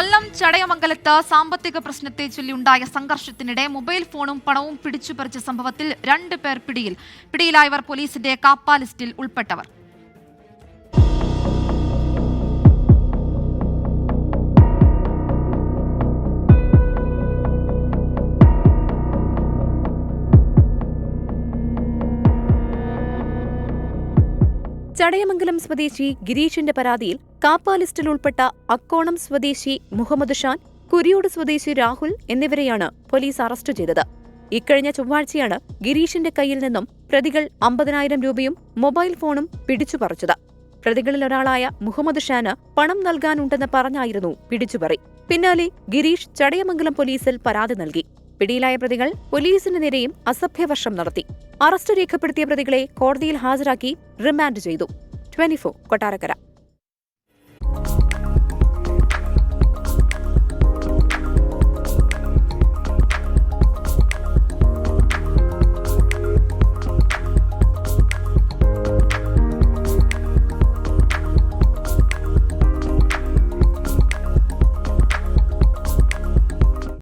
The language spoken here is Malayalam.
കൊല്ലം ചടയമംഗലത്ത് സാമ്പത്തിക പ്രശ്നത്തെ ചൊല്ലിയുണ്ടായ സംഘർഷത്തിനിടെ മൊബൈൽ ഫോണും പണവും പിടിച്ചുപറിച്ച സംഭവത്തിൽ 2 പേർ പിടിയിലായവർ പോലീസിന്റെ കാപ്പ ലിസ്റ്റിൽ ഉൾപ്പെട്ടവർ. ചടയമംഗലം സ്വദേശി ഗിരീഷിന്റെ പരാതിയിൽ കാപ്പ ലിസ്റ്റിൽ ഉൾപ്പെട്ട അക്കോണം സ്വദേശി മുഹമ്മദ് ഷാൻ, കുരിയോട് സ്വദേശി രാഹുൽ എന്നിവരെയാണ് പോലീസ് അറസ്റ്റ് ചെയ്തത്. ഇക്കഴിഞ്ഞ ചൊവ്വാഴ്ചയാണ് ഗിരീഷിന്റെ കയ്യിൽ നിന്നും പ്രതികൾ 50,000 രൂപയും മൊബൈൽ ഫോണും പിടിച്ചുപറിച്ചത്. പ്രതികളിൽ ഒരാളായ മുഹമ്മദ് ഷാന് പണം നൽകാനുണ്ടെന്ന് പറഞ്ഞായിരുന്നു പിടിച്ചുപറി. പിന്നാലെ ഗിരീഷ് ചടയമംഗലം പോലീസിൽ പരാതി നൽകി. പിടിയിലായ പ്രതികൾ പോലീസിന് നേരെയും അസഭ്യവർഷം നടത്തി. അറസ്റ്റ് രേഖപ്പെടുത്തിയ പ്രതികളെ കോടതിയിൽ ഹാജരാക്കി റിമാൻഡ് ചെയ്തു. 24 കൊട്ടാരക്കര.